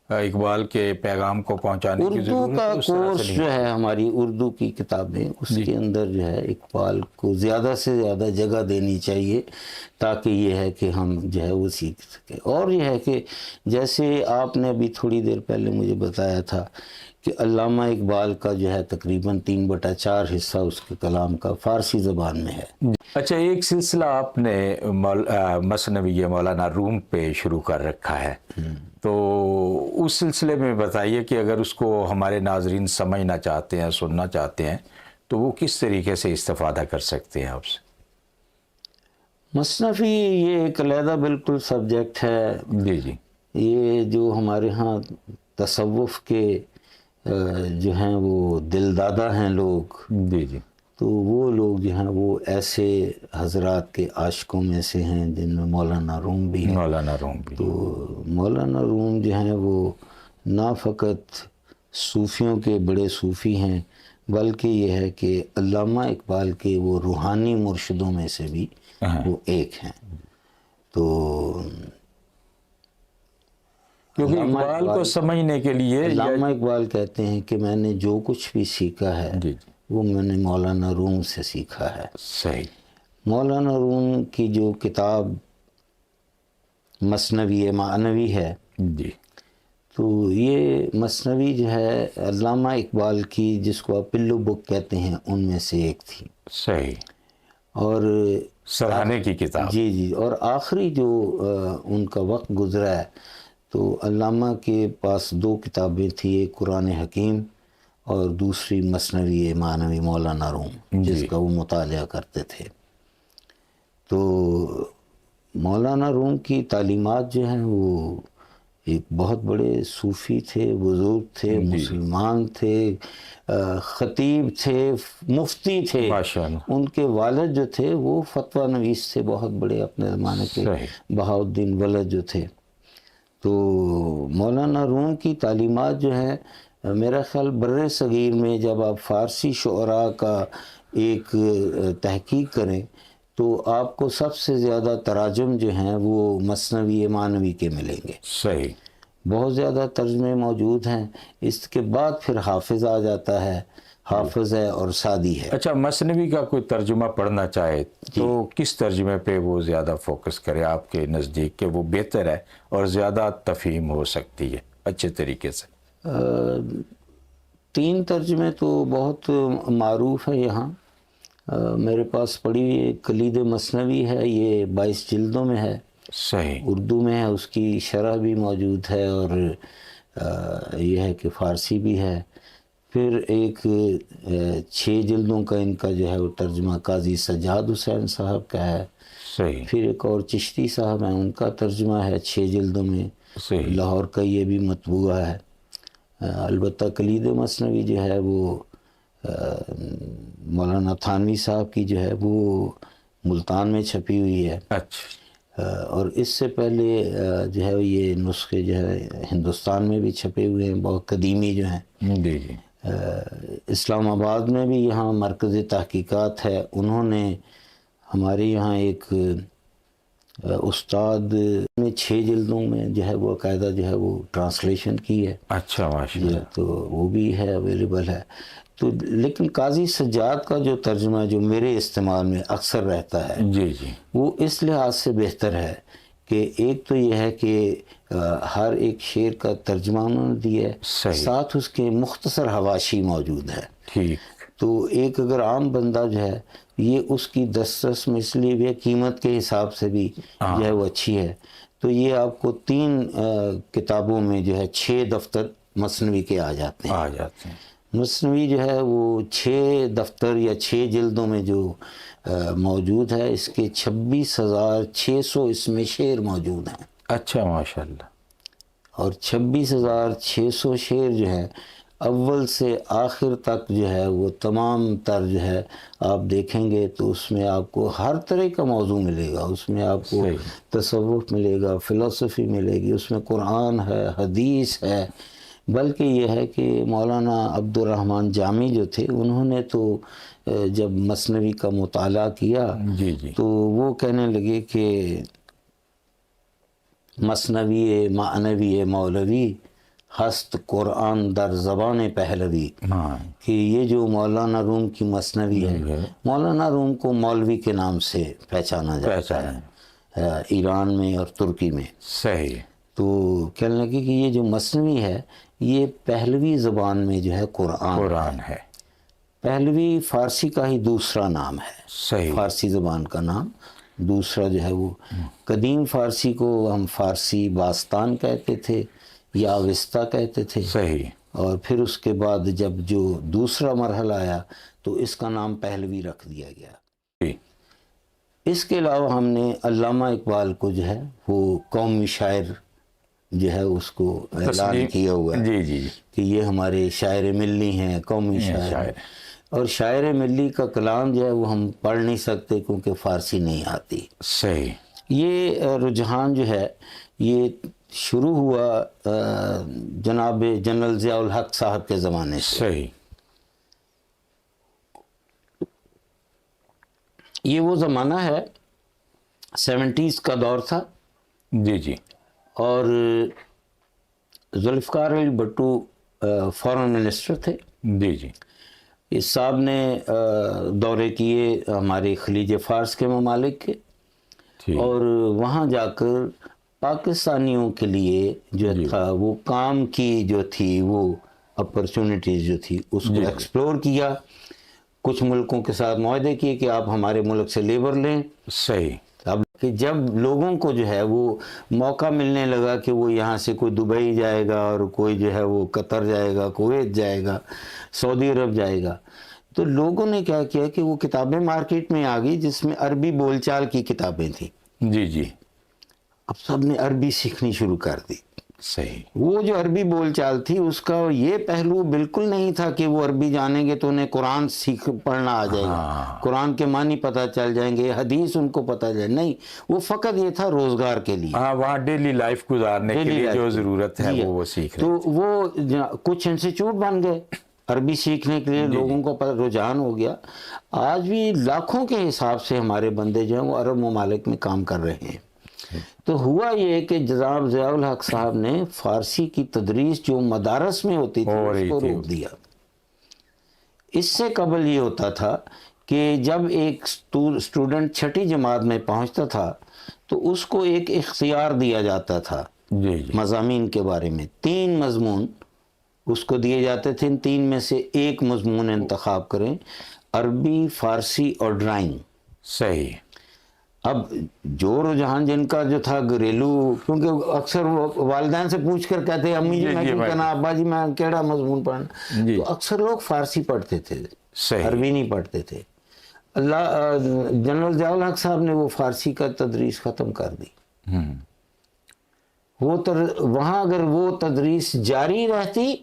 اقبال کے پیغام کو پہنچانے کی ضرورت. اردو کا کورس جو ہے، ہماری اردو کی کتابیں، اس کے اندر جو ہے اقبال کو زیادہ سے زیادہ جگہ دینی چاہیے تاکہ یہ ہے کہ ہم جو ہے وہ سیکھ سکیں. اور یہ ہے کہ جیسے آپ نے ابھی تھوڑی دیر پہلے مجھے بتایا تھا کہ علامہ اقبال کا جو ہے تقریباً 3/4 حصہ اس کے کلام کا فارسی زبان میں ہے. اچھا، ایک سلسلہ آپ نے مثنوی مولانا روم پہ شروع کر رکھا ہے، تو اس سلسلے میں بتائیے کہ اگر اس کو ہمارے ناظرین سمجھنا چاہتے ہیں، سننا چاہتے ہیں، تو وہ کس طریقے سے استفادہ کر سکتے ہیں آپ سے؟ مثنوی یہ ایک علیحدہ بالکل سبجیکٹ ہے. جی جی. یہ جو ہمارے ہاں تصوف کے جو ہیں وہ دل دادا ہیں لوگ، جی جی، تو وہ لوگ جو ہیں وہ ایسے حضرات کے عاشقوں میں سے ہیں جن میں مولانا روم بھی ہیں. مولانا روم بھی. تو مولانا روم جو ہیں وہ نہ فقط صوفیوں کے بڑے صوفی ہیں بلکہ یہ ہے کہ علامہ اقبال کے وہ روحانی مرشدوں میں سے بھی وہ ایک ہیں. تو کیونکہ اقبال کو سمجھنے کے لیے علامہ اقبال کہتے ہیں کہ میں نے جو کچھ بھی سیکھا ہے وہ میں نے مولانا روم سے سیکھا ہے. صحیح. مولانا روم کی جو کتاب مثنوی معنوی ہے، جی، تو یہ مثنوی جو ہے علامہ اقبال کی، جس کو آپ پلو بک کہتے ہیں، ان میں سے ایک تھی. صحیح. اور سراہنے کی کتاب. جی جی. اور آخری جو ان کا وقت گزرا ہے تو علامہ کے پاس 2 کتابیں تھیں، ایک قرآن حکیم اور دوسری مثنوی معنوی مولانا روم، جس کا وہ مطالعہ کرتے تھے. تو مولانا روم کی تعلیمات جو ہیں وہ ایک بہت بڑے صوفی تھے، بزرگ تھے، مسلمان تھے، خطیب تھے، مفتی تھے. ان کے والد جو تھے وہ فتویٰ نویس تھے بہت بڑے اپنے زمانے کے، بہاؤالدین ولد جو تھے. تو مولانا روم کی تعلیمات جو ہے میرا خیال بر صغیر میں جب آپ فارسی شعراء کا ایک تحقیق کریں تو آپ کو سب سے زیادہ تراجم جو ہیں وہ مثنوی مانوی کے ملیں گے. صحیح. بہت زیادہ ترجمے موجود ہیں. اس کے بعد پھر حافظ آ جاتا ہے، حافظ ہے اور سعدی ہے. اچھا، مثنوی کا کوئی ترجمہ پڑھنا چاہے تو کس ترجمے پہ وہ زیادہ فوکس کرے آپ کے نزدیک کہ وہ بہتر ہے اور زیادہ تفہیم ہو سکتی ہے اچھے طریقے سے؟ 3 ترجمے تو بہت معروف ہیں یہاں. میرے پاس پڑھی ہوئی کلید مثنوی ہے، یہ 22 جلدوں میں ہے. صحیح. اردو میں ہے، اس کی شرح بھی موجود ہے، اور یہ ہے کہ فارسی بھی ہے. پھر ایک 6 جلدوں کا ان کا جو ہے وہ ترجمہ قاضی سجاد حسین صاحب کا ہے. صحیح. پھر ایک اور چشتی صاحب ہیں، ان کا ترجمہ ہے 6 جلدوں میں. صحیح. لاہور کا یہ بھی مطبوعہ ہے. البتہ کلید مثنوی جو ہے وہ مولانا تھانوی صاحب کی جو ہے وہ ملتان میں چھپی ہوئی ہے. اچھا. اور اس سے پہلے جو ہے یہ نسخے جو ہے ہندوستان میں بھی چھپے ہوئے ہیں، بہت قدیمی جو ہیں. جی جی. اسلام آباد میں بھی یہاں مرکز تحقیقات ہے، انہوں نے ہمارے یہاں ایک استاد نے 6 جلدوں میں جو ہے وہ باقاعدہ جو ہے وہ ٹرانسلیشن کی ہے. اچھا، ماشاء اللہ. تو وہ بھی ہے، اویلیبل ہے. تو لیکن قاضی سجاد کا جو ترجمہ جو میرے استعمال میں اکثر رہتا ہے جی جی. وہ اس لحاظ سے بہتر ہے کہ ایک تو یہ ہے کہ ہر ایک شعر کا ترجمہ انہوں نے دیا ہے، صحیح. ساتھ اس کے مختصر حواشی موجود ہے. ٹھیک. تو ایک اگر عام بندہ جو ہے یہ اس کی دسترس میں اس لیے بھی قیمت کے حساب سے بھی جو ہے وہ اچھی ہے. تو یہ آپ کو 3 کتابوں میں جو ہے 6 دفتر مثنوی کے آ جاتے ہیں. مثنوی جو ہے وہ 6 دفتر یا 6 جلدوں میں جو موجود ہے، اس کے 26,600 اس میں شعر موجود ہیں. اچھا، ماشاء اللہ. اور 26,600 شعر جو ہیں اول سے آخر تک جو ہے وہ تمام تر جو ہے آپ دیکھیں گے تو اس میں آپ کو ہر طرح کا موضوع ملے گا. اس میں آپ کو تصوف ملے گا، فلسفی ملے گی، اس میں قرآن ہے، حدیث ہے. بلکہ یہ ہے کہ مولانا عبد الرحمن جامی جو تھے انہوں نے تو جب مثنوی کا مطالعہ کیا جی جی. تو وہ کہنے لگے کہ مثنوی معنوی مولوی ہست قرآن در زبان پہلوی. کہ یہ جو مولانا روم کی مثنوی ہے، مولانا روم کو مولوی کے نام سے پہچانا جاتا ہے ایران میں اور ترکی میں. صحیح. تو کہنے لگے کہ یہ جو مثنوی ہے یہ پہلوی زبان میں جو ہے قرآن ہے. پہلوی فارسی کا ہی دوسرا نام ہے. صحیح. فارسی زبان کا نام دوسرا جو ہے وہ قدیم فارسی کو ہم فارسی باستان کہتے تھے یا اوستا کہتے تھے. صحیح. اور پھر اس کے بعد جب جو دوسرا مرحلہ آیا تو اس کا نام پہلوی رکھ دیا گیا. اس کے علاوہ ہم نے علامہ اقبال کو جو ہے وہ قومی شاعر جو ہے اس کو اعلان کیا ہوا ہے. جی جی. کہ یہ ہمارے شاعر ملی ہیں، قومی شاعر. اور شاعر ملی کا کلام جو ہے وہ ہم پڑھ نہیں سکتے کیونکہ فارسی نہیں آتی. صحیح. یہ رجحان جو ہے یہ شروع ہوا جناب جنرل ضیاء الحق صاحب کے زمانے سے. صحیح. یہ وہ زمانہ ہے 70s کا دور تھا. جی جی. اور ذوالفقار علی بھٹو فارن منسٹر تھے. جی جی. اس صاحب نے دورے کیے ہمارے خلیج فارس کے ممالک کے، اور وہاں جا کر پاکستانیوں کے لیے جو تھا وہ کام کی جو تھی وہ اپرچونٹیز جو تھی اس کو ایکسپلور کیا. کچھ ملکوں کے ساتھ معاہدے کیے کہ آپ ہمارے ملک سے لیبر لیں. صحیح. اب کہ جب لوگوں کو جو ہے وہ موقع ملنے لگا کہ وہ یہاں سے کوئی دبئی جائے گا اور کوئی جو ہے وہ قطر جائے گا، کویت جائے گا، سعودی عرب جائے گا، تو لوگوں نے کیا کیا کہ وہ کتابیں مارکیٹ میں آ گئی جس میں عربی بول چال کی کتابیں تھیں. جی جی. اب سب نے عربی سیکھنی شروع کر دی. صحیح. وہ جو عربی بول چال تھی اس کا یہ پہلو بالکل نہیں تھا کہ وہ عربی جانیں گے تو انہیں قرآن سیکھ پڑھنا آ جائے گا, قرآن کے معنی پتہ چل جائیں گے, حدیث ان کو پتہ جائے, نہیں, وہ فقط یہ تھا روزگار کے لیے, ہاں, وہاں ڈیلی لائف گزارنے کے لیے جو ضرورت ہے وہ سیکھ رہے. تو وہ کچھ انسٹیٹیوٹ بن گئے عربی سیکھنے کے لیے, لوگوں کو رجحان ہو گیا. آج بھی لاکھوں کے حساب سے ہمارے بندے جو ہیں وہ عرب ممالک میں کام کر رہے ہیں. تو ہوا یہ کہ جناب ضیاء الحق صاحب نے فارسی کی تدریس جو مدارس میں ہوتی تھی اس کو روک دیا. اس سے قبل یہ ہوتا تھا کہ جب ایک اسٹوڈنٹ چھٹی جماعت میں پہنچتا تھا تو اس کو ایک اختیار دیا جاتا تھا مضامین کے بارے میں. 3 مضمون اس کو دیے جاتے تھے, ان 3 میں سے ایک مضمون انتخاب کریں, عربی, فارسی اور ڈرائنگ. صحیح. اب جو رجحان جن کا جو تھا گھریلو, کیونکہ اکثر وہ والدین سے پوچھ کر کہتے ہیں امی جی میں کیوں کہنا, ابا جی میں کیڑا مضمون پڑھنا, تو اکثر لوگ فارسی پڑھتے تھے, عربی نہیں پڑھتے تھے. جنرل ضیاء الحق صاحب نے وہ فارسی کا تدریس ختم کر دی. وہاں اگر وہ تدریس جاری رہتی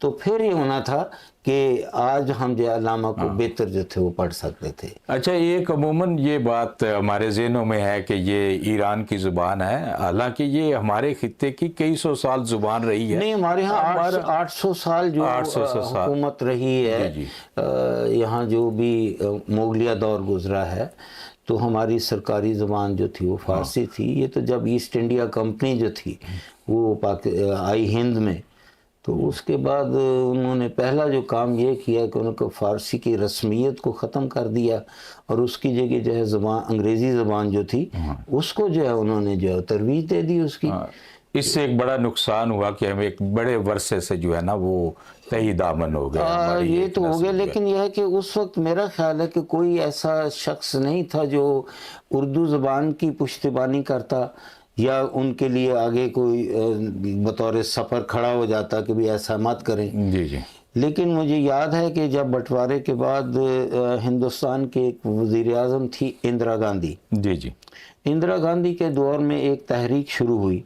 تو پھر یہ ہونا تھا کہ آج ہم جو علامہ کو بہتر جو تھے وہ پڑھ سکتے تھے. اچھا, ایک عموماً یہ بات ہمارے ذہنوں میں ہے کہ یہ ایران کی زبان ہے, حالانکہ یہ ہمارے خطے کی کئی سو سال زبان رہی ہے. نہیں, ہمارے ہاں 800 سال جو حکومت رہی ہے, یہاں جو بھی مغلیہ دور گزرا ہے, تو ہماری سرکاری زبان جو تھی وہ فارسی تھی. یہ تو جب ایسٹ انڈیا کمپنی جو تھی وہ آئی ہند میں, تو اس کے بعد انہوں نے پہلا جو کام یہ کیا کہ انہوں نے فارسی کی رسمیت کو ختم کر دیا, اور اس کی جگہ جو ہے زبان انگریزی زبان جو تھی اس کو جو ہے انہوں نے جو ہے ترویج دے دی اس کی. اس سے ایک بڑا نقصان ہوا کہ ہم ایک بڑے ورثے سے جو ہے نا وہ تہی دامن ہو گئے. یہ تو ہو گیا, لیکن یہ ہے کہ اس وقت میرا خیال ہے کہ کوئی ایسا شخص نہیں تھا جو اردو زبان کی پشتیبانی کرتا یا ان کے لیے آگے کوئی بطور سفر کھڑا ہو جاتا کہ بھی ایسا مت کریں. لیکن مجھے یاد ہے کہ جب بٹوارے کے بعد ہندوستان کے ایک وزیر اعظم تھی اندرا گاندھی. اندرا گاندھی کے دور میں ایک تحریک شروع ہوئی,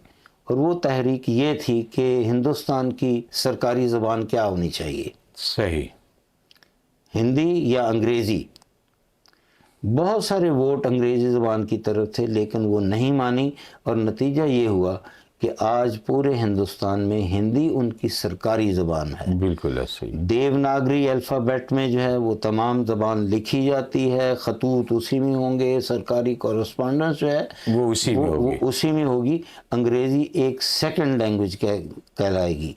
اور وہ تحریک یہ تھی کہ ہندوستان کی سرکاری زبان کیا ہونی چاہیے. صحیح. ہندی یا انگریزی. بہت سارے ووٹ انگریزی زبان کی طرف تھے, لیکن وہ نہیں مانی, اور نتیجہ یہ ہوا کہ آج پورے ہندوستان میں ہندی ان کی سرکاری زبان ہے. بالکل ایسے ہی. دیوناگری الفابیٹ میں جو ہے وہ تمام زبان لکھی جاتی ہے, خطوط اسی میں ہوں گے, سرکاری کورسپونڈنس جو ہے وہ اسی میں ہوگی. انگریزی ایک سیکنڈ لینگویج کہلائے گی,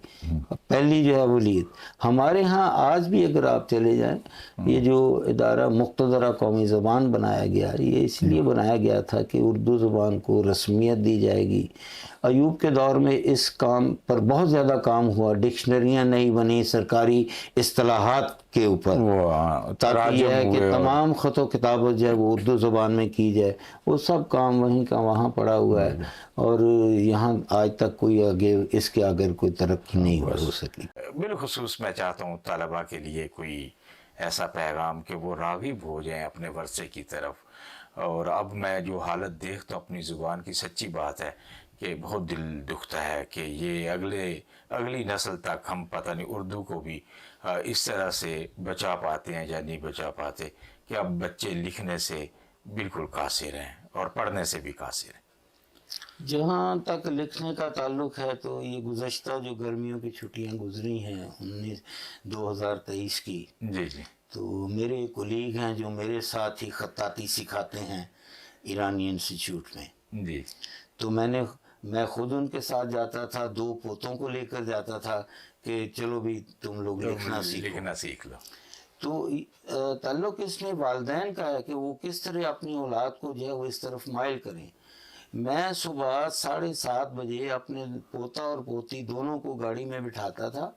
پہلی جو ہے وہ لیت. ہمارے ہاں آج بھی اگر آپ چلے جائیں, یہ جو ادارہ مقتدرہ قومی زبان بنایا گیا, یہ اس لیے بنایا گیا تھا کہ اردو زبان کو رسمیت دی جائے گی. ایوب کے دور میں اس کام پر بہت زیادہ کام ہوا, ڈکشنریاں نہیں بنی سرکاری اصطلاحات کے اوپر, تاکہ یہ ہے کہ تمام خط و کتابت جو ہے وہ اردو زبان میں کی جائے. وہ سب کام وہیں کا وہاں پڑا ہوا ہے, اور یہاں آج تک کوئی آگے اس کے آگے کوئی ترقی نہیں ہو سکی. بالخصوص میں چاہتا ہوں طلباء کے لیے کوئی ایسا پیغام کہ وہ راغب ہو جائیں اپنے ورثے کی طرف. اور اب میں جو حالت دیکھتا ہوں اپنی زبان کی, سچی بات ہے کہ بہت دل دکھتا ہے کہ یہ اگلی نسل تک ہم پتہ نہیں اردو کو بھی اس طرح سے بچا پاتے ہیں یا نہیں بچا پاتے, کہ اب بچے لکھنے سے بالکل قاصر ہیں اور پڑھنے سے بھی قاصر ہیں. جہاں تک لکھنے کا تعلق ہے تو یہ گزشتہ جو گرمیوں کی چھٹیاں گزری ہیں 2023 کی, تو میرے کولیگ ہیں جو میرے ساتھ ہی خطاطی سکھاتے ہیں ایرانی انسٹیٹیوٹ میں, تو میں خود ان کے ساتھ جاتا تھا, 2 پوتوں کو لے کر جاتا تھا کہ چلو بھی تم لوگ لکھنا سیکھ لو. تو تعلق اس میں والدین کا ہے کہ وہ کس طرح اپنی اولاد کو جو ہے وہ اس طرف مائل کریں. میں صبح 7:30 بجے اپنے پوتا اور پوتی دونوں کو گاڑی میں بٹھاتا تھا,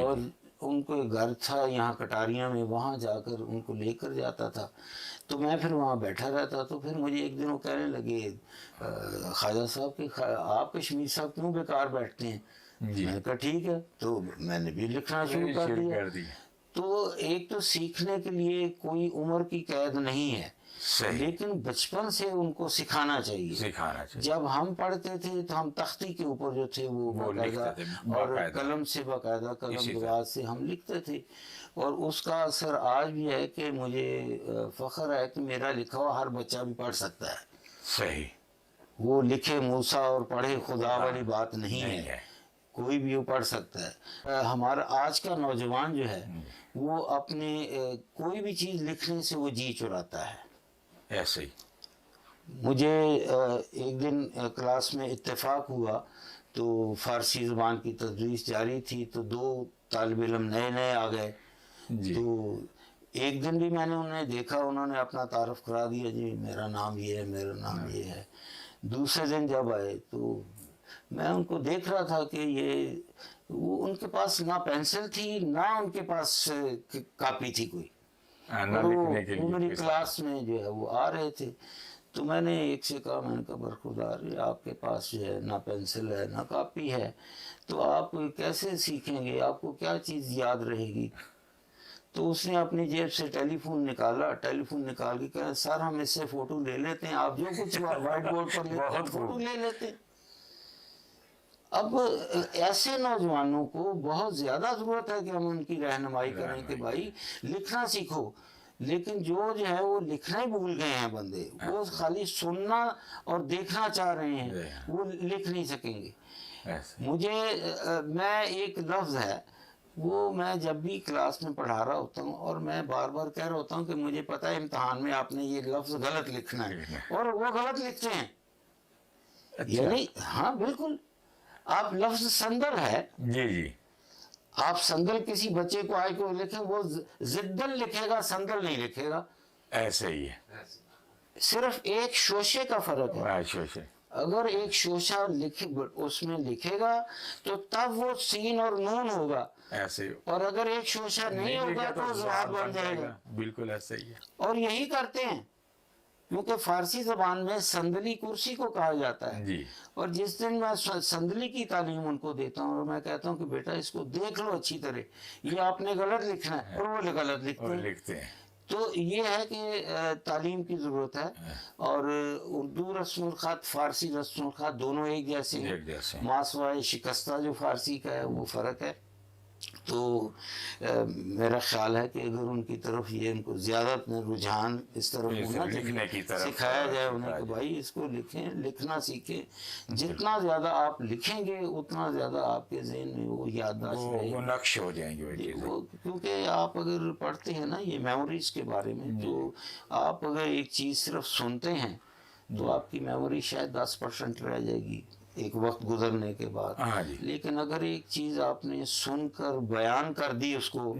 اور ان کو ایک گھر تھا یہاں کٹاریاں میں, وہاں جا کر ان کو لے کر جاتا تھا. تو میں پھر وہاں بیٹھا رہتا. تو پھر مجھے ایک دن وہ کہنے لگے, خواجہ صاحب کہ آپ کشمیر صاحب کیوں بیکار بیٹھتے ہیں؟ میں نے کہا ٹھیک ہے, تو میں نے بھی لکھنا شروع کر دیا. تو ایک تو سیکھنے کے لیے کوئی عمر کی قید نہیں ہے, صحیح، لیکن بچپن سے ان کو سکھانا چاہیے. سکھانا چاہیے. جب ہم پڑھتے تھے تو ہم تختی کے اوپر جو تھے وہ باقاعدہ لکھتے تھے، اور باقاعدہ. قلم سے باقاعدہ قلم اسی طرح. دراز سے ہم لکھتے تھے. اور اس کا اثر آج بھی ہے کہ مجھے فخر ہے کہ میرا لکھا ہوا ہر بچہ بھی پڑھ سکتا ہے. صحیح. وہ لکھے موسیٰ اور پڑھے خدا والی بات نہیں ہے. کوئی بھی وہ پڑھ سکتا ہے. ہمارا آج کا نوجوان جو ہے وہ اپنے کوئی بھی چیز لکھنے سے وہ جی چراتا ہے. ایسے ہی. مجھے ایک دن کلاس میں اتفاق ہوا تو فارسی زبان کی تدریس جاری تھی تو 2 طالب علم نئے نئے آ گئے. تو ایک دن بھی میں نے انہیں دیکھا، انہوں نے اپنا تعارف کرا دیا، جی میرا نام یہ ہے، میرا نام یہ ہے. دوسرے دن جب آئے تو میں ان کو دیکھ رہا تھا کہ وہ ان کے پاس نہ پینسل تھی نہ ان کے پاس کاپی تھی کوئی. وہ میری کلاس میں جو ہے وہ آ رہے تھے تو میں نے ایک سے کہا، میں نے کہا برخوردار آپ کے پاس جو ہے نہ پینسل ہے نہ کاپی ہے تو آپ کیسے سیکھیں گے، آپ کو کیا چیز یاد رہے گی؟ تو اس نے اپنی جیب سے ٹیلی فون نکالا، ٹیلی فون نکال کے کہا سر ہم اس سے فوٹو لے لیتے ہیں، آپ جو کچھ وائٹ بورڈ پر لیتے ہیں فوٹو لے لیتے ہیں. اب ایسے نوجوانوں کو بہت زیادہ ضرورت ہے کہ ہم ان کی رہنمائی کریں کہ بھائی لکھنا سیکھو. لیکن جو ہے وہ لکھنا ہی بھول گئے ہیں بندے، وہ خالی سننا اور دیکھنا چاہ رہے ہیں، وہ لکھ نہیں سکیں گے. میں ایک لفظ ہے وہ میں جب بھی کلاس میں پڑھا رہا ہوتا ہوں اور میں بار بار کہہ رہا ہوتا ہوں کہ مجھے پتہ ہے امتحان میں آپ نے یہ لفظ غلط لکھنا ہے، اور وہ غلط لکھتے ہیں. یعنی ہاں بالکل، آپ لفظ سندل ہے، جی آپ سندل کسی بچے کو آئے کو لکھیں وہ زدل لکھے گا، سندل نہیں لکھے گا. ایسے ہی ہے. صرف ایک شوشے کا فرق ہے. شوشے. اگر ایک شوشہ اس میں لکھے گا تو تب وہ سین اور نون ہوگا. ایسے. اور اگر ایک شوشہ نہیں ہوگا تو زبان بن جائے گا. بالکل ایسے ہی ہے. اور یہی کرتے ہیں کیونکہ فارسی زبان میں سندلی کرسی کو کہا جاتا ہے. جی. اور جس دن میں سندلی کی تعلیم ان کو دیتا ہوں اور میں کہتا ہوں کہ بیٹا اس کو دیکھ لو اچھی طرح، یہ آپ نے غلط لکھنا ہے، اور وہ غلط لکھتے ہیں. تو یہ ہے کہ تعلیم کی ضرورت ہے. اور اردو رسم الخط، فارسی رسم الخط دونوں ایک جیسے ہیں. ماسوائے شکستہ جو فارسی کا ہے وہ فرق ہے. تو میرا خیال ہے کہ اگر ان کی طرف یہ ان کو زیادہ رجحان اس طرف ہونا چاہیے، سکھایا جائے انہیں کہ بھائی اس کو لکھیں، لکھنا سیکھیں. جتنا زیادہ آپ لکھیں گے اتنا زیادہ آپ کے ذہن میں وہ یادداشت رہے گی، وہ نقش ہو جائیں گے. کیونکہ آپ اگر پڑھتے ہیں نا یہ میموریز کے بارے میں، تو آپ اگر ایک چیز صرف سنتے ہیں تو آپ کی میموری شاید 10% رہ جائے گی ایک وقت گزرنے کے بعد. لیکن اگر ایک چیز آپ نے سن کر بیان کر دی اس کو،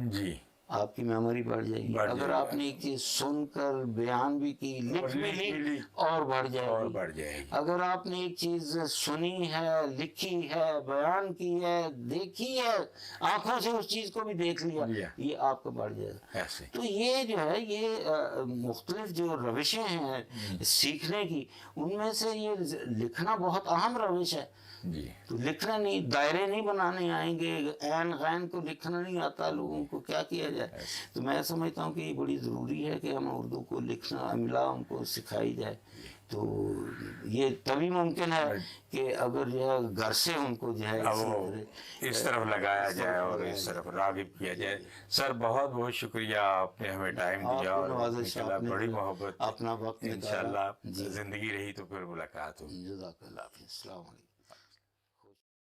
آپ کی میموری بڑھ جائے گی. اگر آپ نے ایک چیز سن کر بیان بھی کی، لکھ بھی لی، اور بڑھ جائے گی. اگر آپ نے ایک چیز سنی ہے، لکھی ہے، بیان کی ہے، دیکھی ہے، آنکھوں سے اس چیز کو بھی دیکھ لیا، یہ آپ کو بڑھ جائے گا. تو یہ جو ہے یہ مختلف جو روشیں ہیں سیکھنے کی، ان میں سے یہ لکھنا بہت اہم روش ہے. تو لکھنا نہیں، دائرے نہیں بنانے آئیں گے، عین غین کو لکھنا نہیں آتا لوگوں کو، کیا کیا جائے. تو میں سمجھتا ہوں کہ یہ بڑی ضروری ہے کہ ہم اردو کو لکھنا املا ہم کو سکھائی جائے. تو یہ تبھی ممکن ہے کہ اگر جو ہے گھر سے ان کو جو ہے اس طرف لگایا جائے اور اس طرف راغب کیا جائے. سر بہت بہت شکریہ، آپ نے ہمیں ٹائم دیا اور بڑی محبت، اپنا وقت. انشاءاللہ زندگی رہی تو پھر ملاقات ہوگی. جزاک اللہ. السلام علیکم.